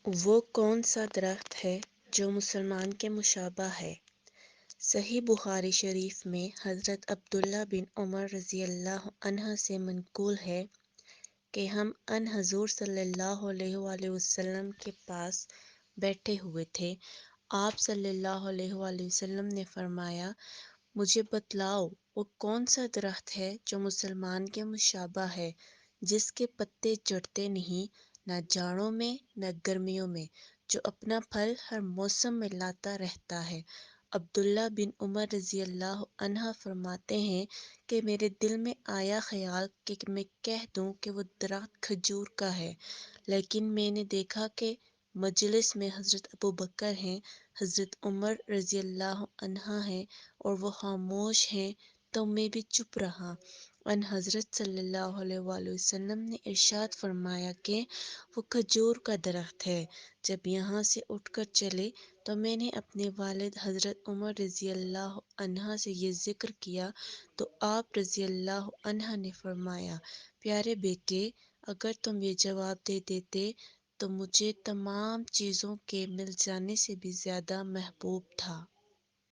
وہ کون سا درخت ہے جو مسلمان کے مشابہ ہے؟ صحیح بخاری شریف میں حضرت عبداللہ بن عمر رضی اللہ عنہ سے منقول ہے کہ ہم ان حضور صلی اللہ علیہ وآلہ وسلم کے پاس بیٹھے ہوئے تھے۔ آپ صلی اللہ علیہ وآلہ وسلم نے فرمایا، مجھے بتلاؤ وہ کون سا درخت ہے جو مسلمان کے مشابہ ہے، جس کے پتے جھڑتے نہیں، نہ جاڑوں میں نہ گرمیوں میں، جو اپنا پھل ہر موسم میں لاتا رہتا ہے۔ عبداللہ بن عمر رضی اللہ عنہ فرماتے ہیں کہ میرے دل میں آیا خیال کہ میں کہہ دوں کہ وہ درخت کھجور کا ہے، لیکن میں نے دیکھا کہ مجلس میں حضرت ابوبکر ہیں، حضرت عمر رضی اللہ عنہ ہیں اور وہ خاموش ہیں، تو میں بھی چپ رہا۔ ان حضرت صلی اللہ علیہ وآلہ وسلم نے ارشاد فرمایا کہ وہ کھجور کا درخت ہے۔ جب یہاں سے اٹھ کر چلے تو میں نے اپنے والد حضرت عمر رضی اللہ عنہ سے یہ ذکر کیا تو آپ رضی اللہ عنہ نے فرمایا، پیارے بیٹے، اگر تم یہ جواب دے دیتے تو مجھے تمام چیزوں کے مل جانے سے بھی زیادہ محبوب تھا۔